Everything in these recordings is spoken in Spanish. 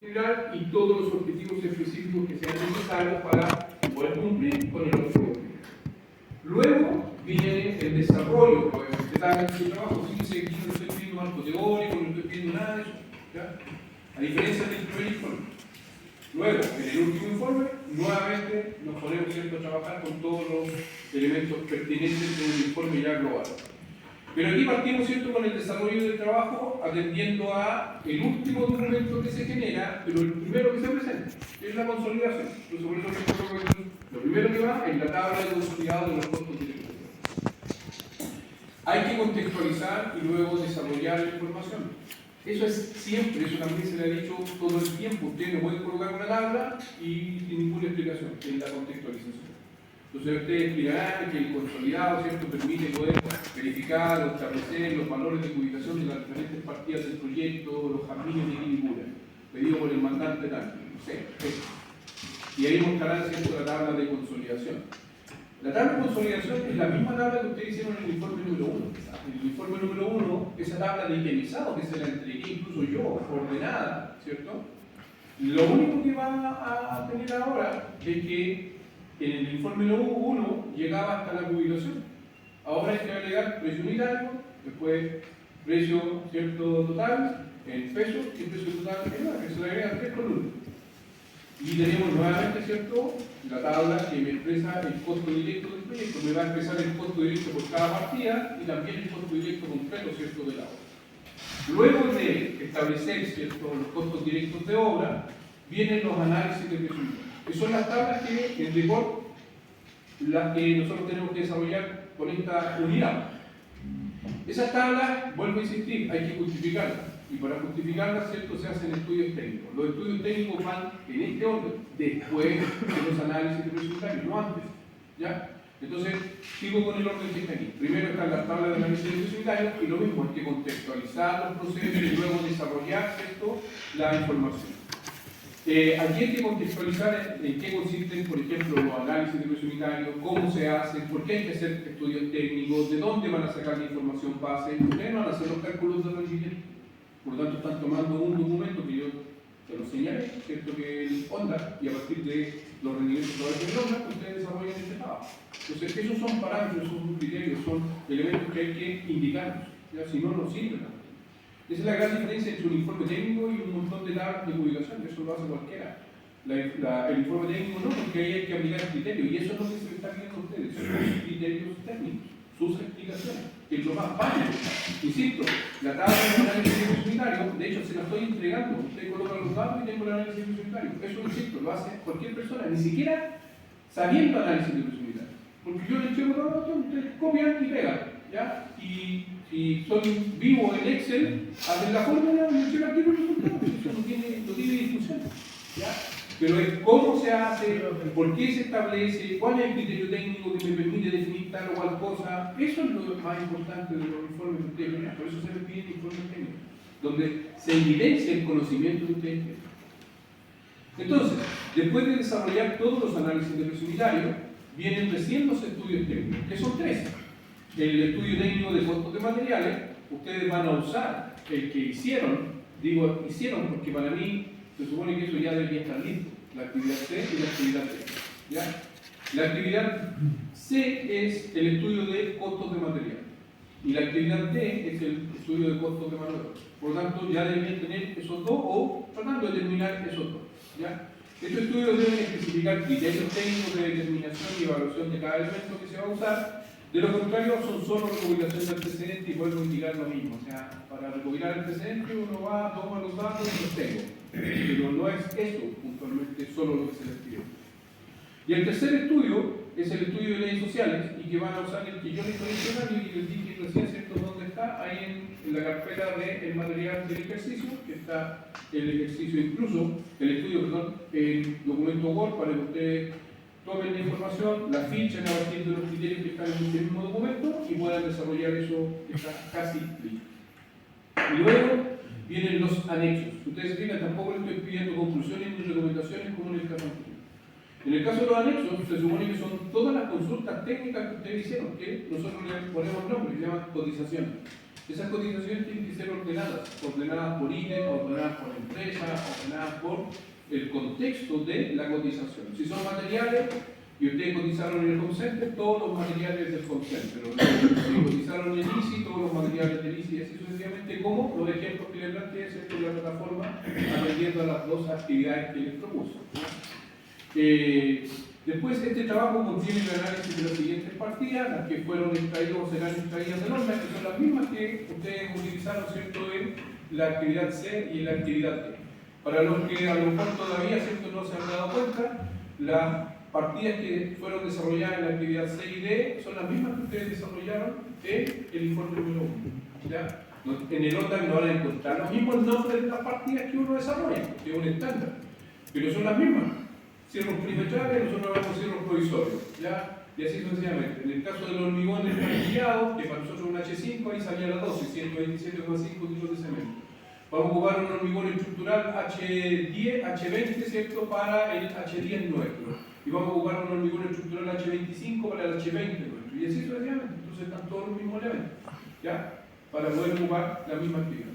general y todos los objetivos específicos que sean necesarios para poder cumplir con el objetivo general. Luego viene el desarrollo, pues, de su trabajo. Fíjense que yo no estoy pidiendo marco teórico, no estoy pidiendo nada de eso, ¿ya? A diferencia del primer informe. Luego, en el último informe, nuevamente nos ponemos, ¿cierto?, a trabajar con todos los elementos pertinentes de un informe ya global. Pero aquí partimos, ¿cierto?, con el desarrollo del trabajo, atendiendo a el último documento que se genera, pero el primero que se presenta, que es la consolidación. Entonces, por eso lo primero que va es la tabla de consolidado de los costos directos. Hay que contextualizar y luego desarrollar la información. Eso es siempre, eso también se le ha dicho todo el tiempo. Usted no puede colocar una tabla y sin ninguna explicación, en la contextualización. Entonces ustedes explicarán que el consolidado, ¿cierto?, permite poder verificar o establecer los valores de ubicación de las diferentes partidas del proyecto, los caminos de figura, pedido por el mandante tal, no sé, eso. Y ahí mostrarán, ¿cierto?, la tabla de consolidación. La tabla de consolidación es la misma tabla que ustedes hicieron en el informe número 1. En el informe número 1, esa tabla de itemizado que se la entregué incluso yo, ordenada, ¿cierto? Lo único que va a tener ahora es que en el informe número 1 llegaba hasta la jubilación. Ahora hay que agregar precio unitario, después precio, ¿cierto?, total, en pesos, y el precio total en dólares, que se le agregan 3 columnas. Y tenemos nuevamente, ¿cierto?, la tabla que me expresa el costo directo del proyecto. Me va a expresar el costo directo por cada partida y también el costo directo completo, ¿cierto?, de la obra. Luego de establecer, ¿cierto?, los costos directos de obra, vienen los análisis de presupuesto. Que son las tablas que en rigor, las que nosotros tenemos que desarrollar con esta unidad. Esas tablas, vuelvo a insistir, hay que justificarlas. Y para justificarlas, ¿cierto?, se hacen estudios técnicos. Los estudios técnicos van en este orden, después de los análisis de presupuestarios, no antes. ¿Ya? Entonces, sigo con el orden que está aquí. Primero están las tablas de análisis de presupuestarios y lo mismo, hay que contextualizar los procesos y luego desarrollar, ¿cierto?, la información. Aquí hay que contextualizar en qué consisten, por ejemplo, los análisis de presupuestarios, cómo se hacen, por qué hay que hacer estudios técnicos, de dónde van a sacar la información base. Ustedes no van a hacer los cálculos de rendimiento. Por lo tanto, están tomando un documento que yo se lo señalé, ¿cierto?, que es ONDA, y a partir de los rendimientos totales de ONDA, ustedes desarrollan este trabajo. Entonces, esos son parámetros, son criterios, son elementos que hay que indicarnos, ¿ya? Si no, no sirven. Esa es la gran diferencia entre un informe técnico y un montón de tablas de publicación, eso lo hace cualquiera. El informe técnico no, porque ahí hay que aplicar el criterio, y eso es lo que se le está pidiendo a ustedes, son sus criterios técnicos, sus explicaciones, que es lo más básico. Insisto, la tabla de análisis presupuestario, de hecho se la estoy entregando, usted coloca los datos y tengo el análisis presupuestario. Eso, insisto, lo hace cualquier persona, ni siquiera sabiendo análisis de presupuestario. Porque yo le entrego los datos, ustedes copian y pegan, ¿ya? Y si son vivos en Excel, hacen la fórmula y me entregan aquí los resultados. Eso no tiene discusión, ¿ya? Pero es cómo se hace, por qué se establece, cuál es el criterio técnico que me permite definir tal o cual cosa. Eso es lo más importante de los informes que ustedes tienen. Por eso se les pide informes técnicos, donde se evidencia el conocimiento que ustedes tienen. Entonces, después de desarrollar todos los análisis de presupuestario, vienen recién los estudios técnicos, que son 3. El estudio técnico de costos de materiales, ustedes van a usar el que hicieron, digo hicieron porque para mí se supone que eso ya debería estar listo, la actividad C y la actividad D. ¿Ya? La actividad C es el estudio de costos de material y la actividad D es el estudio de costos de mano de obra. Por lo tanto, ya deberían tener esos dos o tratando de determinar esos dos. ¿Ya? Estos estudios deben especificar criterios técnicos de determinación y evaluación de cada elemento que se va a usar. De lo contrario, son solo recopilación de antecedentes y vuelvo a indicar lo mismo. O sea, para recopilar antecedentes uno va, toma los datos y los tengo. Pero no es eso, puntualmente, solo lo que se les pidió. Y el tercer estudio es el estudio de leyes sociales y que van a usar el que yo les mencioné y que les dije recién, ¿cierto?, dónde está, ahí en la carpeta del material del ejercicio, que está el ejercicio incluso, el estudio, perdón, el documento Word para que ustedes tomen la información, la fichan a partir de los criterios que están en el mismo documento y puedan desarrollar eso que está casi listo. Y luego vienen los anexos. Ustedes se fijan, tampoco les estoy pidiendo conclusiones ni recomendaciones como en el caso anterior. En el caso de los anexos, se supone que son todas las consultas técnicas que ustedes hicieron, que nosotros le ponemos nombre, se llaman cotizaciones. Esas cotizaciones tienen que ser ordenadas por ítem, ordenadas por empresa, ordenadas por el contexto de la cotización. Si son materiales y ustedes cotizaron en el home center, todos los materiales del home center. Si cotizaron en ICI, todos los materiales del ICI, y así sucesivamente, como los ejemplos que les planteé, ¿cierto?, en la plataforma, atendiendo a las dos actividades que les propuso. Después, este trabajo contiene el análisis de las siguientes partidas, las que fueron extraídas o serán extraídas de norma, que son las mismas que ustedes utilizaron, ¿cierto?, en la actividad C y en la actividad D. Para los que a lo mejor todavía, ¿cierto?, no se han dado cuenta, las partidas que fueron desarrolladas en la actividad C y D son las mismas que ustedes desarrollaron en el informe número 1. ¿Ya? En el OTAN no van a encontrar los mismos nombres de las partidas que uno desarrolla, que es un estándar, pero son las mismas. Cierros perimetrales, nosotros hablamos cierros provisorios, ¿ya? Y así sucesivamente. En el caso del hormigón encastellado, que para nosotros es un H5, ahí salía la dosis, 127,5 kilos de cemento. Vamos a ocupar un hormigón estructural H10, H20, ¿cierto?, para el H10 nuestro. Y vamos a ocupar un hormigón estructural H25 para el H20 nuestro. Y así sucesivamente. Entonces están todos los mismos elementos, ¿ya? Para poder ocupar la misma actividad.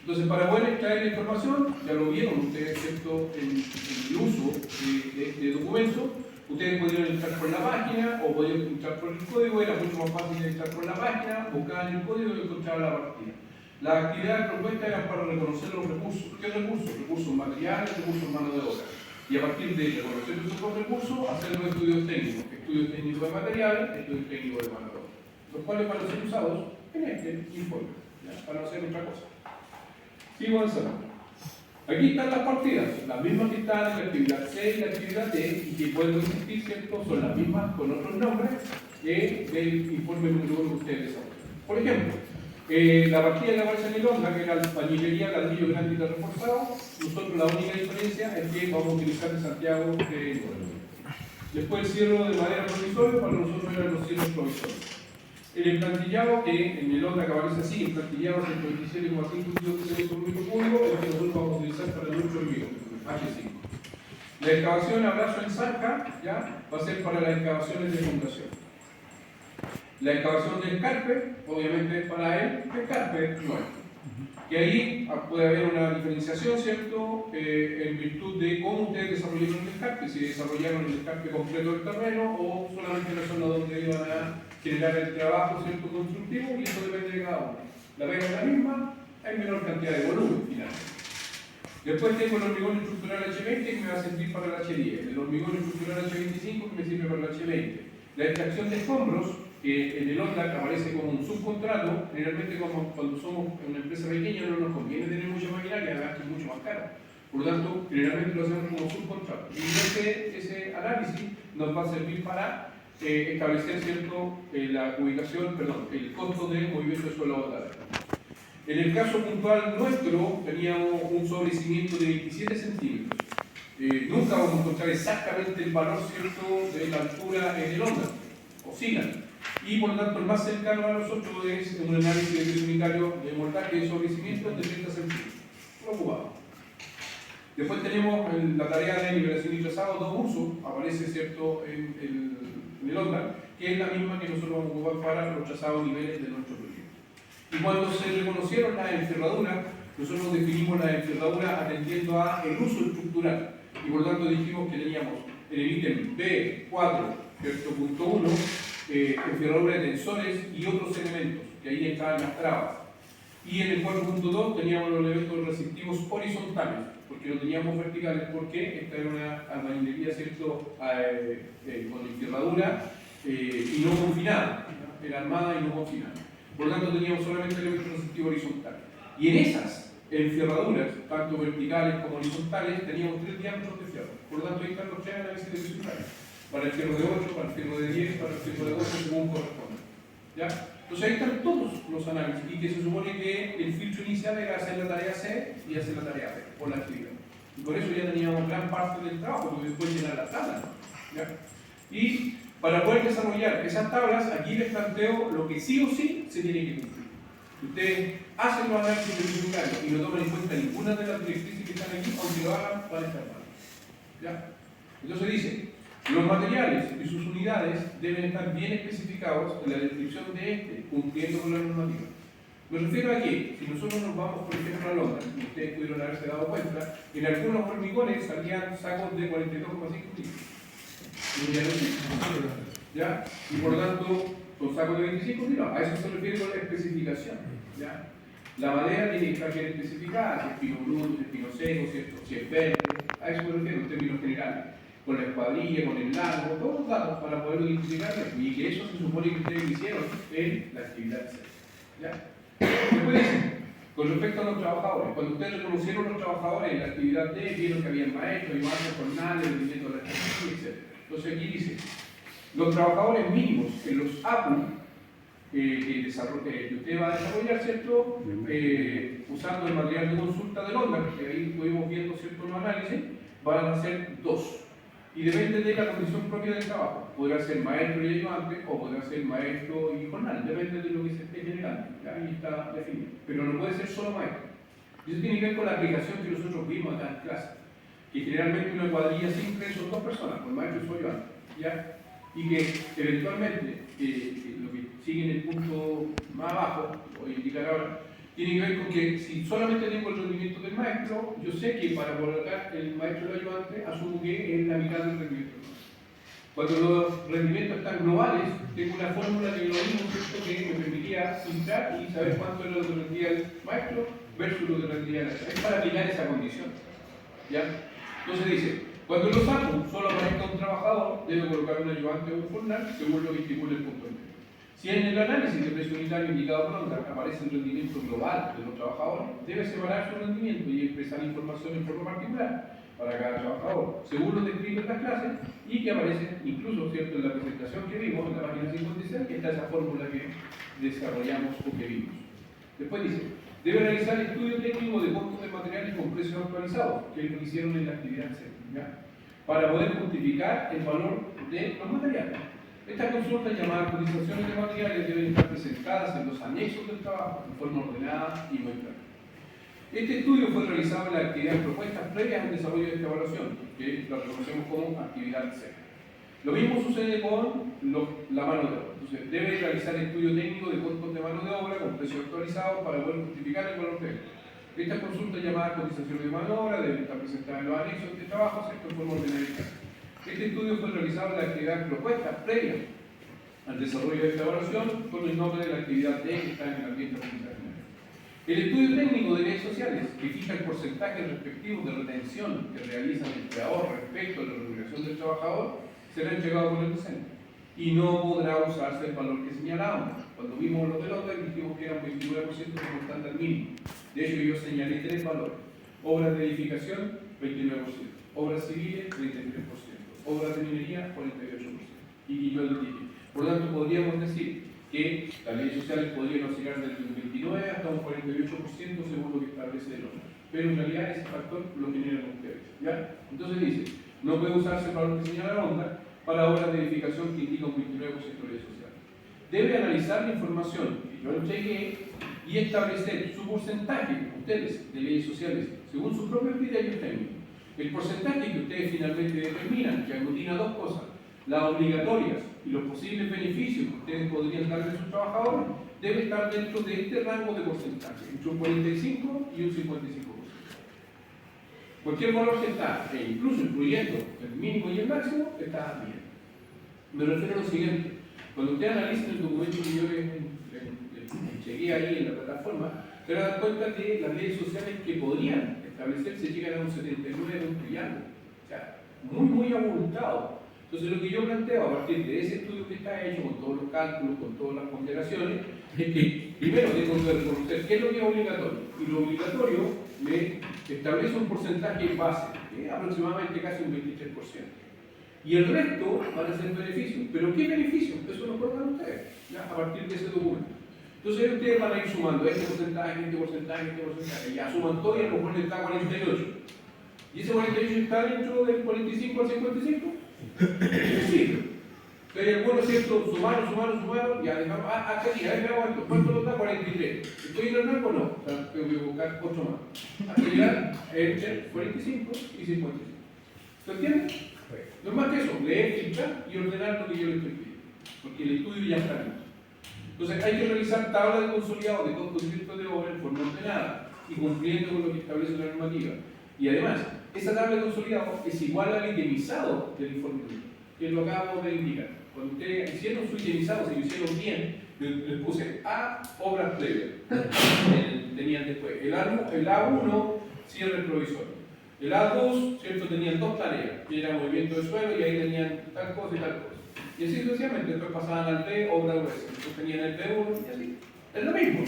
Entonces, para poder extraer la información, ya lo vieron ustedes, ¿cierto?, en el uso de este documento, ustedes podrían entrar por la página o podrían entrar por el código, era mucho más fácil entrar por la página, buscar el código y encontrar la partida. Las actividades propuestas eran para reconocer los recursos. ¿Qué recursos? Recursos materiales, recursos mano de obra. Y a partir de reconocer esos recursos, hacer los estudios técnicos. Estudios técnicos de materiales, estudios técnicos de mano de obra. Los cuales van a ser usados en este informe, ¿ya?, para no hacer otra cosa. Sigo avanzando. Aquí están las partidas, las mismas que están en la actividad C y la actividad D, y que pueden existir, ¿cierto?, son las mismas con otros nombres del informe número 1 que ustedes desarrollan. Por ejemplo, la partida de la balsa Nilonga, que era la pañilería, ladrillo grande y reforzado, nosotros la única diferencia es que vamos a utilizar de Santiago de Nuevo. Después el cierre de madera provisorio, para nosotros eran los cierres provisorios. El emplantillado, que en el onda aparece así, emplantillado 127,5 kilos de cemento por metro cúbico, es el que nosotros vamos a utilizar para nuestro hormigón, H5. La excavación a brazo en zanja, ¿ya?, va a ser para las excavaciones de fundación. La excavación del escarpe, obviamente es para el escarpe nuestro. Que ahí puede haber una diferenciación, ¿cierto?, en virtud de cómo ustedes desarrollaron el escarpe, si desarrollaron el escarpe completo del terreno o solamente la zona donde iban a generar el trabajo, ¿cierto?, constructivo, y eso depende de cada uno. La pega es la misma, hay menor cantidad de volumen finalmente. Después tengo el hormigón estructural H20 que me va a servir para el H10, el hormigón estructural H25 que me sirve para el H20. La extracción de escombros, que en el ONDAC aparece como un subcontrato, generalmente cuando somos una empresa pequeña no nos conviene tener mucha maquinaria, además que es mucho más caro. Por lo tanto, generalmente lo hacemos como subcontrato. Y ese análisis nos va a servir para establecer, ¿cierto?, la ubicación, el costo de movimiento de suelo botado. En el caso puntual nuestro, teníamos un sobrecimiento de 27 centímetros. Nunca vamos a encontrar exactamente el valor, ¿cierto?, de la altura en el onda, oscilan. Y por lo tanto, el más cercano a nosotros es un análisis de peso unitario de moldaje de sobrecimiento de 30 centímetros. Lo ocupamos. Después tenemos la tarea de liberación y trazado, dos usos, aparece, ¿cierto?, en el onda, que es la misma que nosotros vamos a ocupar para los trazados niveles de nuestro proyecto. Y cuando se reconocieron las enferraduras, nosotros definimos las enferraduras atendiendo a el uso estructural. Y por lo tanto dijimos que teníamos en el ítem B4, punto 1, enferradura de tensores y otros elementos, que ahí estaban las trabas. Y en el 4.2 teníamos los elementos receptivos horizontales, porque no teníamos verticales, porque esta era una albañilería, ¿cierto?, con enferradura y no confinada, era armada y no confinada. Por lo tanto, teníamos solamente elementos receptivos horizontales. Y en esas enferraduras, tanto verticales como horizontales, teníamos 3 diámetros de fierro. Por lo tanto, ahí están los 3 análisis de peso unitario. Para el fierro de 8, para el fierro de 10, para el fierro de 12, según corresponde. ¿Ya? Entonces ahí están todos los análisis, y que se supone que el filtro inicial era hacer la tarea C y hacer la tarea B, por la actividad. Y por eso ya teníamos gran parte del trabajo, porque después llenar las tablas, ¿ya? Y para poder desarrollar esas tablas, aquí les planteo lo que sí o sí se tiene que cumplir. Si ustedes hacen los análisis de peso unitario y no toman en cuenta ninguna de las directrices que están aquí, aunque lo hagan, van a estar mal. ¿Ya? Entonces dice, los materiales y sus unidades deben estar bien especificados en la descripción de este, cumpliendo con la normativa. Me refiero a que, si nosotros nos vamos, por ejemplo, a Londres, y ustedes pudieron haberse dado cuenta, en algunos hormigones salían sacos de 42,5 kilos. Y ya no sé. ¿Ya? Y por lo tanto, son sacos de 25 kilos. A eso se refiere con la especificación. ¿Ya? La madera tiene que estar bien especificada, si es pino bruto, si es pino seco, si es verde. A eso me refiero en términos generales. Con la escuadrilla, con el largo, todos los datos para poder identificar y que eso se supone que ustedes hicieron en la actividad C. ¿Ya? Después dice, con respecto a los trabajadores, cuando ustedes reconocieron a los trabajadores en la actividad D, vieron que había maestros, ayudantes, jornales, rendimiento de la estación, etc. Entonces aquí dice, los trabajadores mínimos en los APU que usted va a desarrollar, ¿cierto? Usando el material de consulta de Londres, porque ahí estuvimos viendo ciertos análisis, van a ser 2. Y depende de la condición propia del trabajo. Podrá ser maestro y ayudante o podrá ser maestro y jornal. Depende de lo que se esté generando. Ahí está definido. Pero no puede ser solo maestro. Y eso tiene que ver con la aplicación que nosotros vimos acá en clase. Que generalmente una cuadrilla simple son 2 personas, con maestro y su ayudante. ¿Ya? Y que eventualmente, lo que sigue en el punto más abajo, voy a indicar ahora, tiene que ver con que si solamente tengo el rendimiento del maestro, yo sé que para colocar el maestro y el ayudante, asumo que es la mitad del rendimiento. Cuando los rendimientos están globales, tengo una fórmula de lo mismo que me permitía filtrar y saber cuánto es lo que rendía el maestro versus lo que rendía el ayudante. Es para aplicar esa condición. ¿Ya? Entonces dice, cuando los APU solo aparezca un trabajador, debe colocar un ayudante o un jornal según lo que estipule el punto medio. Si en el análisis de precio unitario indicado por Londres aparece el rendimiento global de los trabajadores, debe separar su rendimiento y expresar información en forma particular para cada trabajador, según lo descrito en las clases y que aparece incluso, ¿cierto?, en la presentación que vimos en la página 56, que está esa fórmula que desarrollamos o que vimos. Después dice, debe realizar estudio técnico de costos de materiales con precios actualizados, que es lo que hicieron en la actividad C, ¿ya?, para poder justificar el valor de los materiales. Estas consultas llamadas cotizaciones de materiales deben estar presentadas en los anexos del trabajo de forma ordenada y muy clara. Este estudio fue realizado en las actividades propuestas previas al desarrollo de esta evaluación, que la reconocemos como actividad C. Lo mismo sucede con la mano de obra. Entonces, debe realizar estudio técnico de costos de mano de obra con precios actualizados para poder justificar el valor de él. Estas consultas llamadas cotizaciones de mano de obra deben estar presentadas en los anexos de este trabajo, ¿cierto?, en forma ordenada y clara. Este estudio fue realizado en la actividad propuesta previa al desarrollo de esta evaluación con el nombre de la actividad D que está en el ambiente organizacional. El estudio técnico de leyes sociales, que fija el porcentaje respectivo de retención que realiza el empleador respecto a la remuneración del trabajador, será entregado por el docente y no podrá usarse el valor que señalábamos. Cuando vimos los de Londres dijimos que era un 29% como estándar mínimo. De hecho, yo señalé 3 valores: obras de edificación, 29%, obras civiles, 33%, obras de minería, 48%. Y yo lo dije. Por lo tanto, podríamos decir que las leyes sociales podrían oscilar desde un 29 hasta un 48% según lo que establece el orden. Pero en realidad ese factor lo generan ustedes. ¿Ya? Entonces dice, no puede usarse el valor que señala la onda para obras de edificación que indica un 29% de leyes sociales. Debe analizar la información que yo entregué y establecer su porcentaje, ustedes, de leyes sociales, según sus propios criterios técnicos. El porcentaje que ustedes finalmente determinan, que aglutina 2 cosas: las obligatorias y los posibles beneficios que ustedes podrían darle a sus trabajadores, debe estar dentro de este rango de porcentaje, entre un 45 y un 55%. Cualquier valor que está, e incluso incluyendo el mínimo y el máximo, está bien. Me refiero a lo siguiente: cuando ustedes analicen el documento que yo les chequeé ahí en la plataforma, se dan cuenta de las leyes sociales que podrían establecerse llegan a un 79 de un trillano. O sea, muy abultado. Entonces, lo que yo planteo a partir de ese estudio que está hecho, con todos los cálculos, con todas las ponderaciones, es que primero tengo que reconocer qué es lo que es obligatorio. Y lo obligatorio me establece un porcentaje base, aproximadamente casi un 23%. Y el resto van a ser beneficios. ¿Pero qué beneficios? Eso lo colocan ustedes, ¿ya?, a partir de ese documento. Entonces ustedes van a ir sumando este porcentaje, ya suman todo y a lo mejor está 48. ¿Y ese 48 está dentro del 45 al 55? Sí. Entonces el bueno, ¿cierto? Sumaron, ya dejamos, hasta aquí, veamos esto. ¿Cuánto nos da? 43. ¿Estoy en el rango? No. O sea, tengo que buscar 8 más. Hasta llegar entre 45 y 55. ¿Se entiende? No es más que eso, leer, filtrar y ordenar lo que yo les estoy pidiendo. Porque el estudio ya está listo. Entonces hay que realizar tablas de consolidado de costos directos de obra en forma ordenada y cumpliendo con lo que establece la normativa. Y además, esa tabla de consolidado es igual al itemizado del informe técnico, que lo acabo de indicar. Cuando ustedes hicieron su itemizado, si lo hicieron bien, les puse A, obras previas. Tenían después el A1, cierre provisorio. El A2, ¿cierto? Tenían dos tareas, que era movimiento de suelo y ahí tenían tal cosa y tal cosa. Y así sucesivamente, después pasaban al B, obra gruesa. Después tenían el B1 y así. Es lo mismo.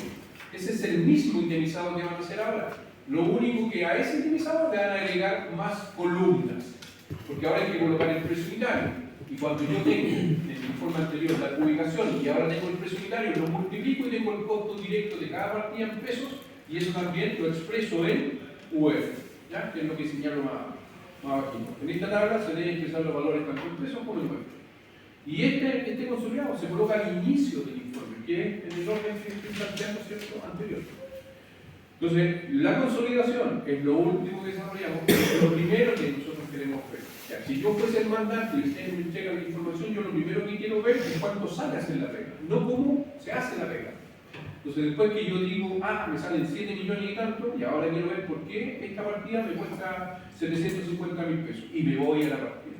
Ese es el mismo itemizado que van a hacer ahora. Lo único que a ese itemizado le van a agregar más columnas. Porque ahora hay que colocar el precio unitario. Y cuando yo tengo en el informe anterior la ubicación y ahora tengo el precio unitario, lo multiplico y tengo el costo directo de cada partida en pesos y eso también lo expreso en UF, ¿ya? Que es lo que señalo más abajito. En esta tabla se deben expresar los valores tanto en pesos como en UF. Y este consolidado se coloca al inicio del informe, que es en el orden que estoy planteando, ¿cierto?, anterior. Entonces, la consolidación es lo último que desarrollamos, es lo primero que nosotros queremos ver. O sea, si yo fuese el mandante y ustedes me entregan la información, yo lo primero que quiero ver es cuánto sale a hacer la pega, no cómo se hace la pega. Entonces, después que yo digo, me salen 7 millones y tanto, y ahora quiero ver por qué esta partida me cuesta 750.000 pesos, y me voy a la partida.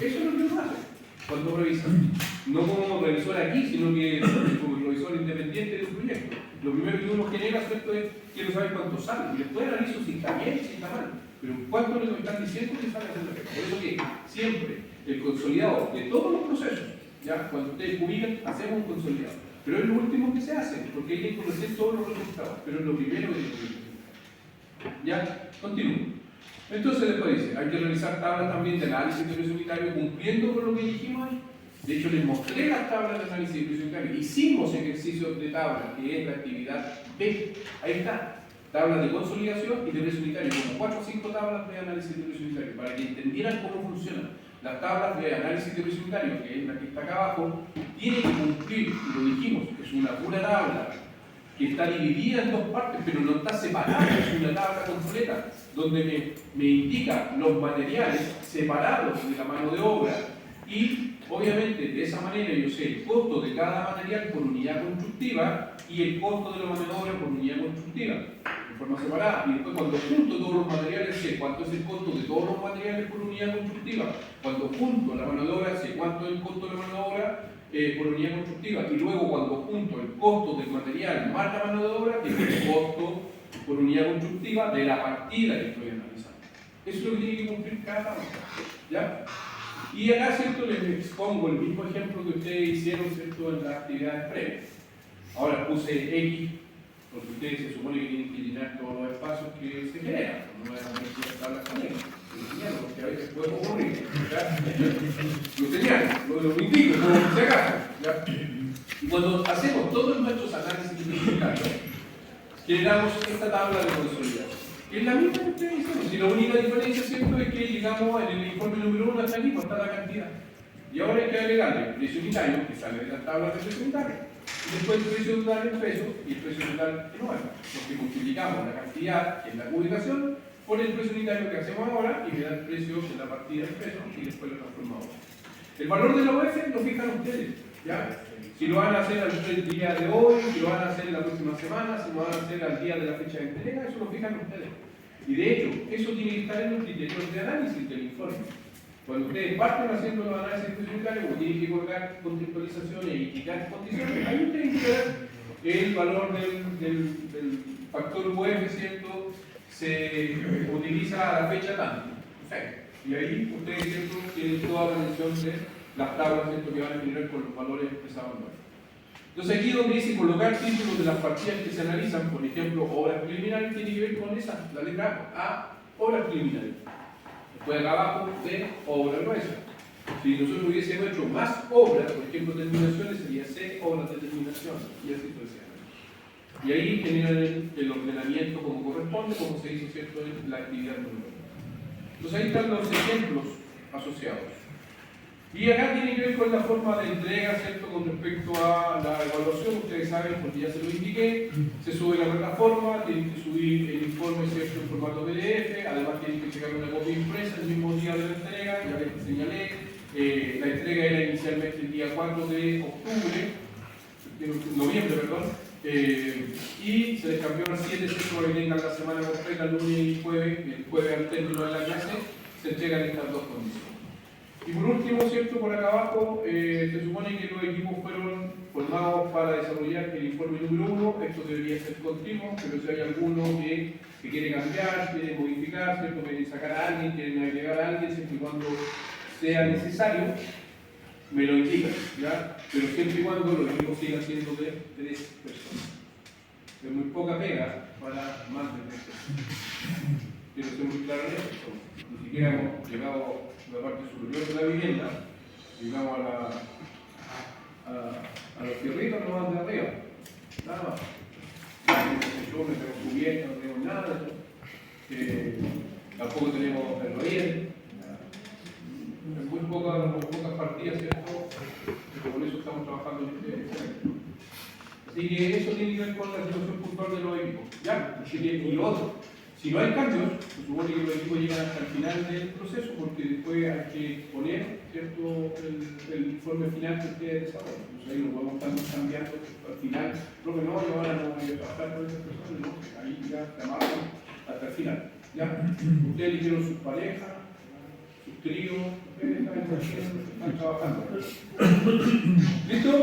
Eso es lo que uno hace cuando revisan. No como revisor aquí, sino que como revisor independiente de un proyecto. Lo primero que uno genera, ¿cierto?, es quiero saber cuánto sale. Y después analizo si está bien, si está mal. Pero cuánto es lo que están diciendo que sale a hacer la pega. Por eso que siempre el consolidado de todos los procesos, ¿ya? Cuando ustedes publican, hacemos un consolidado. Pero es lo último que se hace, porque hay que conocer todos los resultados. Pero es lo primero que se publica. ¿Ya? Continúo. Entonces después dice, hay que realizar tablas también de análisis de precio unitario cumpliendo con lo que dijimos ahí. De hecho, les mostré las tablas de análisis de precio unitario. Hicimos ejercicios de tablas, que es la actividad B. Ahí está. Tablas de consolidación y de precio unitario, como 4 o 5 tablas de análisis de precio unitario, para que entendieran cómo funcionan. Las tablas de análisis de precio unitario, que es la que está acá abajo, tienen que cumplir, y lo dijimos, es una pura tabla que está dividida en dos partes, pero no está separada, es una tabla completa, donde me indica los materiales separados de la mano de obra y obviamente de esa manera yo sé el costo de cada material por unidad constructiva y el costo de la mano de obra por unidad constructiva de forma separada, y después cuando junto todos los materiales sé cuánto es el costo de todos los materiales por unidad constructiva, cuando junto la mano de obra sé cuánto es el costo de la mano de obra por unidad constructiva, y luego cuando junto el costo del material más la mano de obra tengo el costo por unidad constructiva de la partida que estoy analizando. Eso es lo que tiene que cumplir cada tabla, ¿ya? Y acá, ¿cierto?, les expongo el mismo ejemplo que ustedes hicieron, ¿cierto?, en las actividades previas. Ahora puse X, porque ustedes se supone que tienen que llenar todos los espacios que se generan. No van a tener que tablas también, porque a veces puede ocurrir, ¿ya? Lo señalo, lo indico, como se acaso, ¿ya? Y cuando hacemos todos nuestros análisis de generamos esta tabla de consolidación. Que es la misma que ustedes hicieron. Si la única diferencia, ¿cierto?, es que llegamos en el informe número 1 hasta aquí, pues está la cantidad. Y ahora hay que agregarle el precio unitario, que sale de las tablas de precio unitario. Y después el precio total en pesos y el precio total en horas. Porque multiplicamos la cantidad, que es la ubicación, por el precio unitario que hacemos ahora y me da el precio de la partida en pesos y después lo transformamos. El valor de la OF lo fijan ustedes, ¿ya? Si lo van a hacer al día de hoy, si lo van a hacer la próxima semana, si lo van a hacer al día de la fecha de entrega, eso lo fijan ustedes. Y de hecho, eso tiene que estar en los criterios de análisis del informe. Cuando ustedes parten haciendo los análisis presupuestarios, como tienen que colocar contextualizaciones y indicar condiciones, ahí ustedes tienen que ver el valor del factor UF, ¿cierto? Se utiliza a la fecha tanto. Perfecto. Y ahí ustedes, ¿cierto?, tienen toda la mención de las tablas, ¿cierto?, que van a generar con los valores expresados en. Entonces aquí donde dice colocar títulos de las partidas que se analizan, por ejemplo, obras preliminares, tiene que ver con esa, la letra A, obras preliminares. Después acá abajo de obra gruesa. Si nosotros hubiésemos hecho más obras, por ejemplo, terminaciones, sería C, obras de terminación, y así sucesivamente. Y ahí generan el ordenamiento como corresponde, como se hizo, ¿cierto?, en la actividad número 1. Entonces ahí están los ejemplos asociados. Y acá tiene que ver con la forma de entrega, ¿cierto?, con respecto a la evaluación. Ustedes saben, porque ya se lo indiqué, se sube la plataforma, tienen que subir el informe, ¿cierto?, en formato PDF, además tienen que llegar una copia impresa el mismo día de la entrega, ya les señalé. La entrega era inicialmente el día 4 de octubre, noviembre, perdón, y se les cambió unas 7 centros para que tengan la semana completa, lunes y jueves, el jueves al término de la clase, se entregan estas dos condiciones. Y por último, ¿cierto? Por acá abajo, se supone que los equipos fueron formados para desarrollar el informe número 1, esto debería ser continuo, pero si hay alguno que quiere cambiar, quiere modificar, ¿cierto? Quiere sacar a alguien, quiere agregar a alguien, siempre y cuando sea necesario, me lo indican, ¿ya? Pero siempre y cuando los equipos sigan siendo de 3 personas. Es muy poca pega para más de 3 personas. Quiero ser muy claro en esto. Ni siquiera hemos llegado a la parte superior de la vivienda, llegamos a los tierritos, no van de arriba. Nada más. No tenemos cubierta, no tenemos nada de eso. Tampoco tenemos el riel. En muy pocas partidas, ¿cierto? Pero por eso estamos trabajando en este proyecto. Así que eso tiene que ver con la situación puntual de los equipos. ¿Ya? Y lo otro, si no hay cambios, se supone que los equipos llegan hasta el final del proceso, porque después hay que poner, ¿cierto?, el informe final que ustedes desarrollan. Entonces ahí lo podemos estar cambiando al final. Creo que no, yo ahora no voy a trabajar con esas personas, no, ahí ya se amarran hasta el final. ¿Ya? Ustedes eligieron sus parejas, sus tríos, ustedes están trabajando. ¿Listo?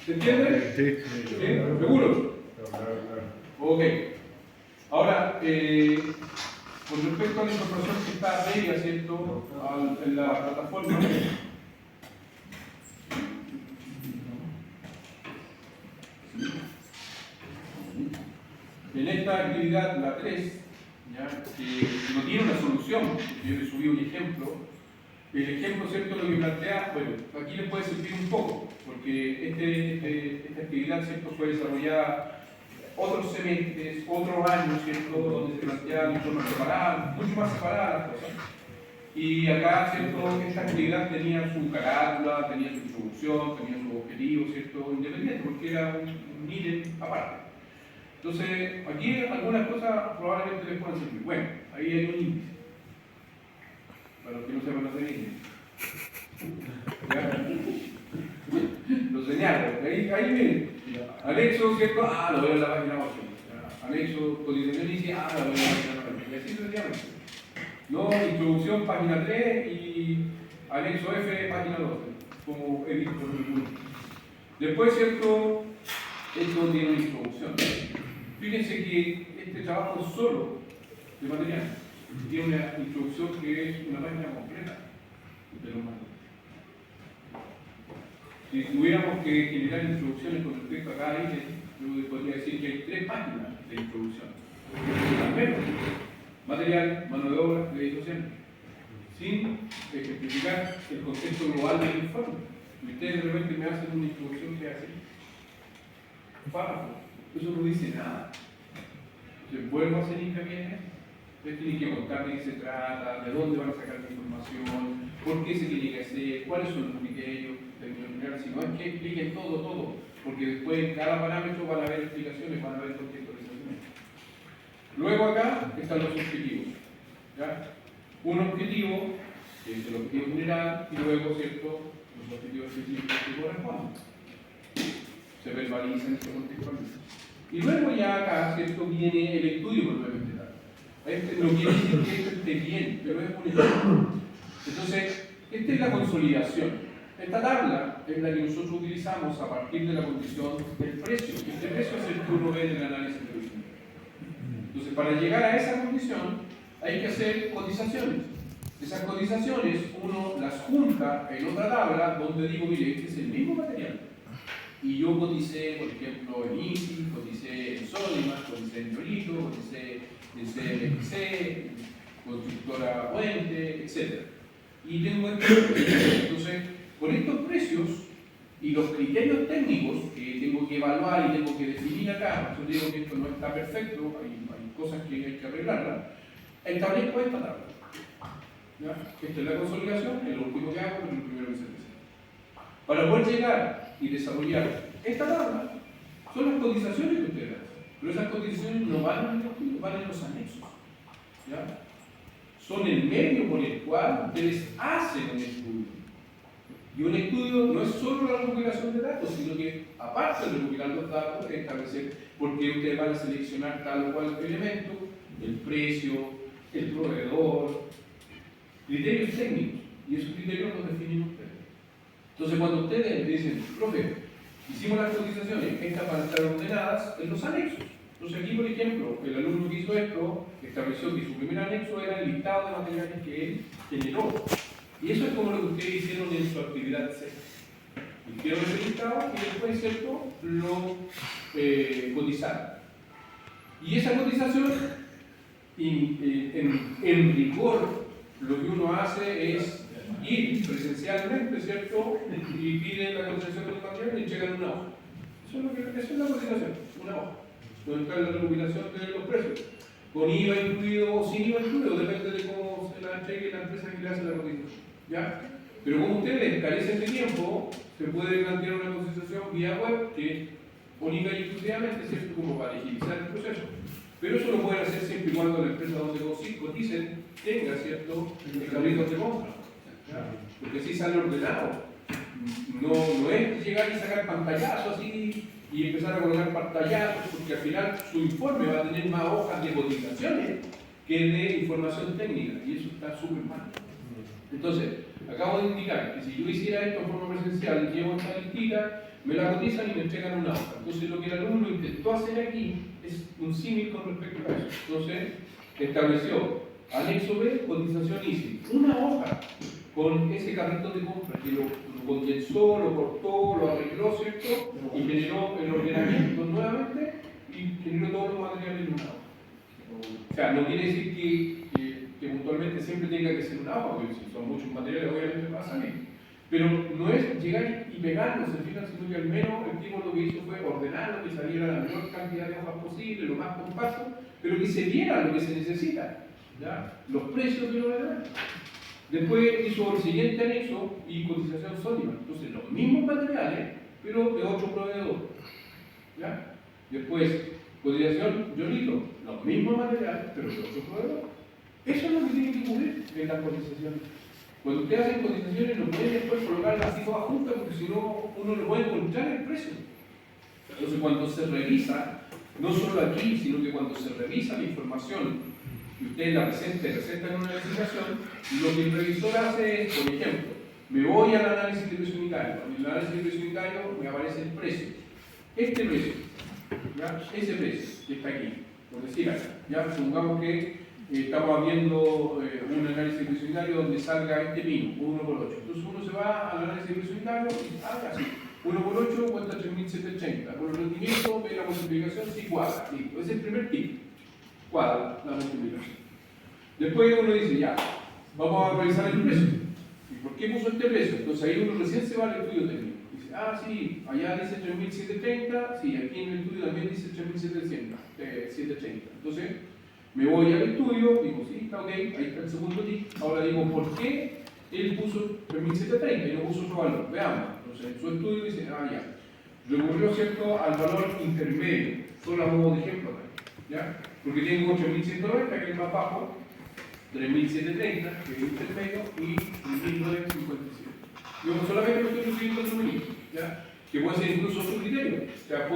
¿Se entiende? Sí. ¿Seguro? Ok. Ahora, con respecto a la información que está previa, ¿cierto?, en la plataforma, en esta actividad, la 3, ¿ya?, que no tiene una solución, yo le subí un ejemplo. El ejemplo, ¿cierto?, lo que plantea, bueno, aquí les puede servir un poco, porque esta actividad, ¿cierto?, fue desarrollada otros semestres, otros años, ¿cierto?, donde se planteaban de forma separada, mucho más separadas las cosas. Y acá, ¿cierto?, esta actividad tenía su carátula, tenía su introducción, tenía su objetivo, ¿cierto?, independiente, porque era un ítem aparte. Entonces, aquí algunas cosas probablemente les puedan servir. Bueno, ahí hay un índice. Para los que no sepan hacer índice. Lo señalo, ahí miren. Anexo, ¿cierto? Lo veo en la página 8. Anexo, cotización inicia, lo veo en la página 9. Y así sucesivamente. No, introducción, página 3 y anexo F, página 12. Como he visto en el curso. Después, ¿cierto? Esto tiene una introducción. Fíjense que este trabajo es solo de material. Tiene una introducción que es una página completa de los materiales. Si tuviéramos que generar introducciones con respecto a cada ítem, yo podría decir que hay 3 páginas de introducción. Primero, material, mano de obra, ley docente, sin ejemplificar el contexto global del informe. Y ustedes de repente me hacen una introducción que hace un párrafo. Eso no dice nada. Entonces vuelvo a hacer hincapié en esto. Ustedes tienen que contar de qué se trata, de dónde van a sacar la información, por qué se tiene que hacer, cuáles son los criterios, si no es que expliquen todo, porque después en cada parámetro van a haber explicaciones, van a haber contextualizaciones. Luego acá están los objetivos. ¿Ya? Un objetivo, que es el objetivo general, y luego, ¿cierto?, los objetivos específicos que corresponden. Se verbalizan y se contextualizan. Y luego ya acá, ¿cierto?, viene el estudio propiamente tal. No quiere decir que esto esté bien, pero es un ejemplo. Entonces, esta es la consolidación. Esta tabla es la que nosotros utilizamos a partir de la condición del precio. Este precio es el que uno ve en el análisis previsional. Entonces, para llegar a esa condición, hay que hacer cotizaciones. Esas cotizaciones uno las junta en otra tabla donde digo, mire, este es el mismo material. Y yo coticé, por ejemplo, en ICI, coticé en Sodimac, coticé en Yolito, coticé en CMXC, Constructora Puente, etc. Y tengo entonces, con estos precios y los criterios técnicos que tengo que evaluar y tengo que definir acá, yo digo que esto no está perfecto, hay cosas que hay que arreglarlas, establezco esta tabla. ¿Ya? Esta es la consolidación, es lo último que hago, pero lo primero que se presenta. Para poder llegar y desarrollar esta tabla, son las cotizaciones que ustedes hacen, pero esas cotizaciones no van en el estudio, van en los anexos. ¿Ya? Son el medio por el cual ustedes hacen un estudio. Y un estudio no es solo la recopilación de datos, sino que aparte de recopilar los datos, establecer por qué ustedes van a seleccionar tal o cual elemento, el precio, el proveedor, criterios técnicos. Y esos criterios los definen ustedes. Entonces, cuando ustedes dicen, profe, hicimos las cotizaciones, estas van a estar ordenadas en los anexos. Entonces, aquí, por ejemplo, el alumno que hizo esto estableció que su primer anexo era el listado de materiales que él generó. Y eso es como lo que ustedes hicieron en su actividad C. Hicieron ese listado y después, ¿cierto?, lo cotizaron. Y esa cotización, en rigor, lo que uno hace es ir presencialmente, ¿cierto?, y piden la cotización del material y entregan una hoja. Eso es la cotización, una hoja, donde está la recopilación de los precios, con IVA incluido o sin IVA incluido, depende de cómo se la entregue la empresa que le hace la cotización, ¿ya? Pero como ustedes carecen de tiempo, se puede plantear una cotización vía web que con IVA exclusivamente, ¿cierto?, como para agilizar el proceso. Pero eso lo pueden hacer siempre y cuando la empresa donde coticen tenga, ¿cierto?, carritos de compra, ¿ya? Porque así sale ordenado. No es llegar y sacar pantallazos así y empezar a colocar pantallazos, porque al final su informe va a tener más hojas de cotizaciones que de información técnica, y eso está súper mal. Entonces, acabo de indicar que si yo hiciera esto en forma presencial, llevo esta listita, me la cotizan y me entregan una hoja. Entonces, lo que el alumno intentó hacer aquí es un símil con respecto a eso. Entonces, estableció anexo B, cotización easy, una hoja con ese carrito de compra que lo condensó, lo cortó, lo arregló, ¿cierto? Y generó el ordenamiento nuevamente y generó todos los materiales en una hoja. O sea, no quiere decir que puntualmente siempre tenga que ser una hoja, porque si son muchos materiales, obviamente va a salir. Pero no es llegar y pegarlos, sino que al menos el tipo lo que hizo fue ordenarlo, que saliera la menor cantidad de hojas posible, lo más compacto, pero que se viera lo que se necesita, ¿ya? Los precios de los elementos. Después hizo el siguiente anexo y cotización sólida. Entonces, los mismos materiales, pero de otro proveedor, ¿ya? Después, cotización Yolito, los mismos materiales, pero de otro proveedor. Eso es lo que tiene que cubrir en las cotizaciones. Cuando ustedes hacen cotizaciones, no pueden después colocarlas así todas juntas, porque si no, uno no puede encontrar el precio. Entonces, cuando se revisa, no solo aquí, sino que cuando se revisa la información y ustedes la presentan en una licitación, lo que el revisor hace es, por ejemplo, me voy al análisis de precio unitario. En el análisis de precio unitario me aparece el precio. Este precio, ¿ya? Ese precio que está aquí, por decir acá. Ya supongamos que estamos viendo un análisis de precio unitario donde salga este pino, 1 por 8. Entonces uno se va al análisis de precio unitario y así. 1 por 8 cuesta 3.780. Por el rendimiento, ve la multiplicación, sí cuadra. Listo. Es el primer tip. Cuadra la multiplicación. Después uno dice, ya, vamos a revisar el precio. ¿Y por qué puso este precio? Entonces ahí uno recién se va al estudio técnico. Dice, sí, allá dice 3.730, sí, aquí en el estudio también dice 3.730. Entonces, me voy al estudio, digo, sí, está ok, ahí está el segundo tip. Ahora digo, ¿por qué él puso 3.730 y no puso otro valor? Veamos. Entonces, en su estudio dice, ya, recurrió, ¿cierto?, al valor intermedio. Solo a modo de ejemplo, ¿ya? Porque tengo 8.190, que es el más bajo, 3.730, que es el intermedio, y 1.957. Yo solamente lo estoy refiriendo al numerito, ¿ya? Que puede ser incluso su criterio. O sea,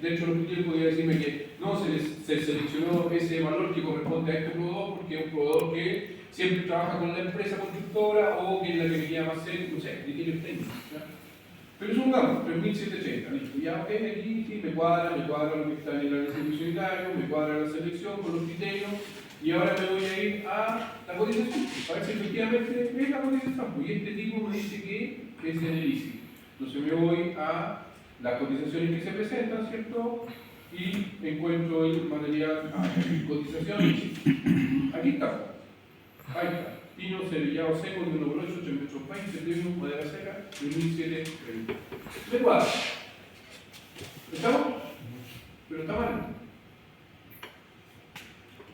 de hecho, los criterios podría decirme que no, se seleccionó ese valor que corresponde a este proveedor porque es un proveedor que siempre trabaja con la empresa constructora o que es la que me queda más cerca, no sé, criterios técnicos, ¿ya? Pero supongamos, 3.780, listo. Ya, ok, aquí sí, me cuadra lo que está en el análisis unitario, me cuadra la selección con los criterios, y ahora me voy a ir a la cotización, para ver si efectivamente es la cotización. Y este tipo me dice que es en el ICI. Entonces me voy a las cotizaciones que se presentan, ¿cierto? Y encuentro el material cotización ICI. Aquí está. Ahí está. Pino cerillado seco de 1 por 8, 820, premium, madera seca, 1730. ¿Me cuadra? ¿Estamos? Pero está mal.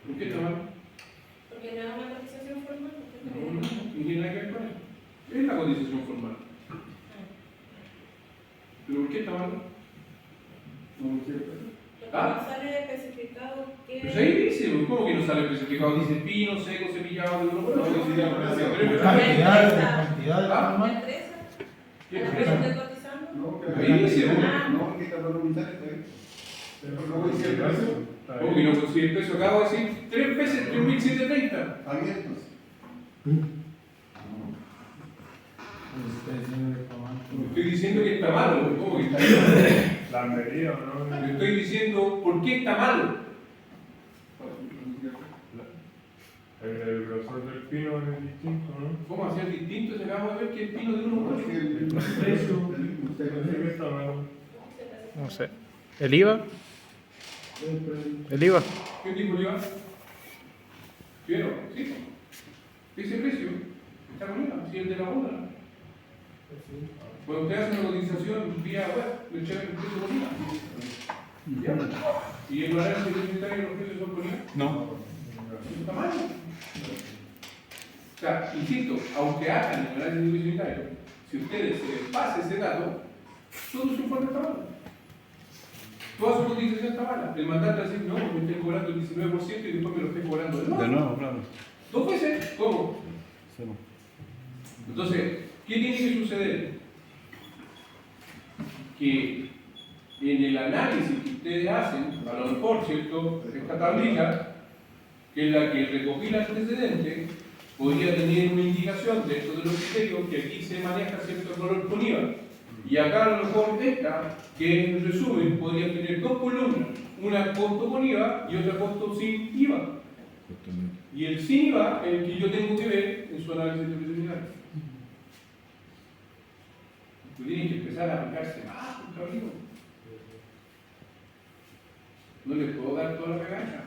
¿Por qué está mal? Porque no es una cotización formal. No tiene nada que ver con eso. Es la cotización formal. ¿Pero por qué está mal? No sé. No sale especificado que. Pues ahí dice, ¿cómo que no sale especificado? Dice pino, seco, cepillado de 1 por 8. Cantidad. ¿La empresa? ¿Qué ¿A la precio? gente cotizando? No, Ahí dice, no, que está por unitario, Pero no dice el precio. ¿Cómo que no consigue el precio? Acabo de decir 3 veces 3.730. Abiertos. Estoy diciendo que está malo. ¿Cómo que está malo? la medida, ¿no? Le estoy diciendo por qué está malo. El grosor del pino es distinto, ¿no? ¿Cómo hacer distinto? Si acabamos de ver que el pino de uno No, es que el precio. ¿Por qué está mal? No sé. ¿El IVA? ¿El IVA? ¿Qué tipo de IVA? Quiero, sí. Ese precio está con IVA, si el de la boda. Cuando usted hace una cotización vía web, le echan el precio con IVA. ¿Ya? ¿Y el horario secundario los precios son con IVA? No. Eso está mal. O sea, insisto, aunque hagan el horario secundario, si ustedes se les pasa ese dato, todo su informe está mal. Toda su cotización está mala. El mandante va a decir, no, me estoy cobrando el 19% y después me lo estoy cobrando de nuevo. De nuevo, claro. 2 veces, ¿cómo? Sí. Entonces, ¿qué tiene que suceder? Que en el análisis que ustedes hacen, a lo mejor, ¿cierto? Esta tablita, que es la que recopila antecedentes, podría tener una indicación dentro de los criterios que aquí se maneja cierto valor con IVA. Y acá a lo mejor esta, que en resumen podría tener 2 columnas, una costo con IVA y otra costo sin IVA. Y el sin IVA es el que yo tengo que ver en su análisis de preliminares. Tú tienes que empezar a aplicarse más, cabrón. No les puedo dar toda la regaña.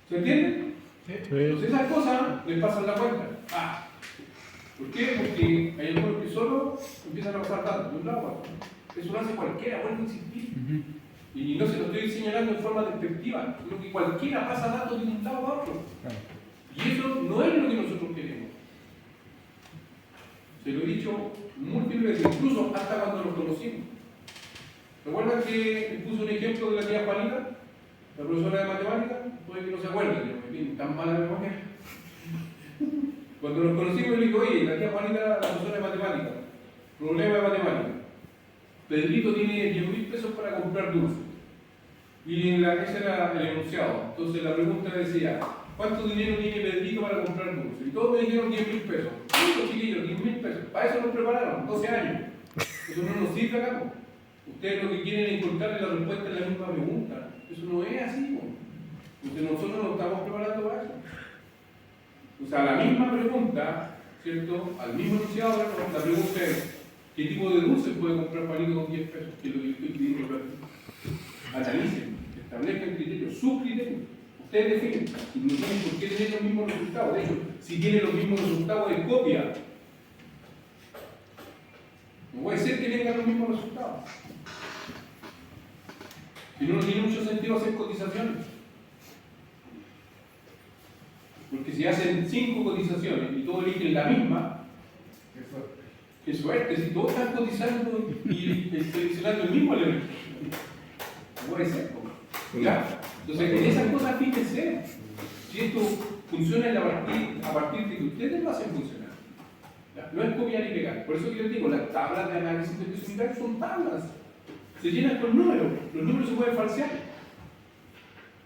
¿Se entiende? Entonces esas cosas les pasan la cuenta. ¿Por qué? Porque hay algunos que solo empiezan a pasar datos de un lado a otro. Eso lo hace cualquiera, vuelve a insistir. Y no se lo estoy señalando en forma despectiva, sino que cualquiera pasa datos de un lado a otro. Y eso no es lo que nosotros queremos. Se lo he dicho múltiples veces, incluso hasta cuando nos conocimos. ¿Recuerdan que les puse un ejemplo de la tía Juanita, la profesora de matemáticas? Puede que no se acuerden, me tiene tan mala memoria. Cuando nos conocimos, le digo, oye, la tía Juanita, la profesora de matemáticas, problema de matemáticas. Pedrito tiene 10.000 pesos para comprar dulces. Y ese era el enunciado. Entonces la pregunta decía, ¿cuánto dinero tiene Pedrito para comprar dulces? Y todos me dijeron 10.000 pesos. ¿Cuántos chiquillos? 10.000 pesos. Para eso nos prepararon, 12 años. Eso no nos sirve acá. Ustedes lo que quieren es encontrarle la respuesta en la misma pregunta. Eso no es así. Porque nosotros nos estamos preparando para eso. O sea, la misma pregunta, ¿cierto? Al mismo enunciado, la pregunta es, ¿qué tipo de dulce puede comprar Juanito con 10 pesos? Que es lo que estoy pidiendo. Analicen, establezcan criterios, sus criterios. Ustedes definen, y no tienen por qué tener los mismos resultados. De hecho, si tienen los mismos resultados, es copia. No puede ser que tengan los mismos resultados. Si no, no tiene mucho sentido hacer cotizaciones. Porque si hacen 5 cotizaciones y todos eligen la misma, qué suerte, si todos están cotizando y seleccionando el mismo elemento. No puede ser. ¿Ya? Entonces, en esas cosas fíjense, si esto funciona a partir de que ustedes lo hacen funcionar. ¿Ya? No es copiar y pegar. Por eso que yo digo, las tablas de análisis de peso unitario son tablas. Se llenan con números. Los números se pueden falsear.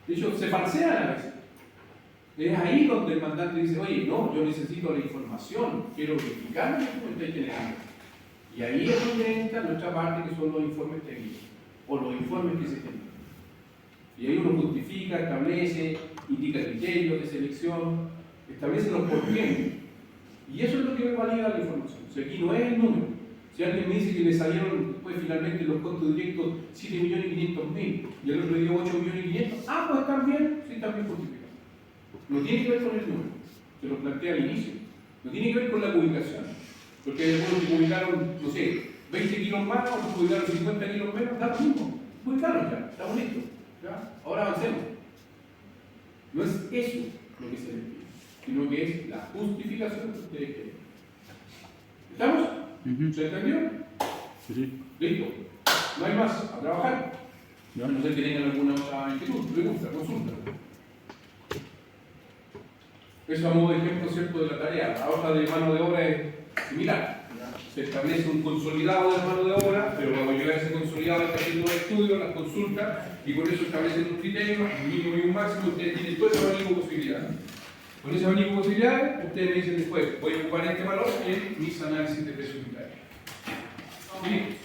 De hecho, se falsean a veces. Es ahí donde el mandante dice, oye, no, yo necesito la información, quiero verificar lo que tú me estás generando. Y ahí es donde entra nuestra parte, que son los informes técnicos, o los informes que se generan. Y ahí uno justifica, establece, indica criterios de selección, establece los porqués. Y eso es lo que valida la información. O sea, aquí no es el número. Si alguien me dice que le salieron después finalmente los costos directos 7.500.000 y el otro dio 8.500.000, pues están bien, sí, están bien justificados. No tiene que ver con el número, se lo plantea al inicio. No tiene que ver con la ubicación. Porque hay algunos que publicaron, no sé, 20 kilos más, otros publicaron 50 kilos menos, da lo mismo. Publicaron ya, estamos listos. ¿Ya? Ahora avancemos. No es eso lo que se les pide, sino que es la justificación que ustedes quieren. ¿Estamos? ¿Se entendió? Sí. Listo. No hay más, a trabajar. Ya. No sé si tengan alguna otra inquietud, pregunta, consulta. Eso a modo de ejemplo, ¿cierto?, de la tarea. La hoja de mano de obra es similar. Se establece un consolidado de mano de obra, pero cuando llega ese consolidado está haciendo los estudios, las consultas, y por eso establecen un criterio, un mínimo y un máximo. Ustedes tienen todo ese abanico de posibilidades. Con ese abanico de posibilidades, ustedes me dicen después, voy a ocupar este valor en mis análisis de precios unitarios. ¿Sí?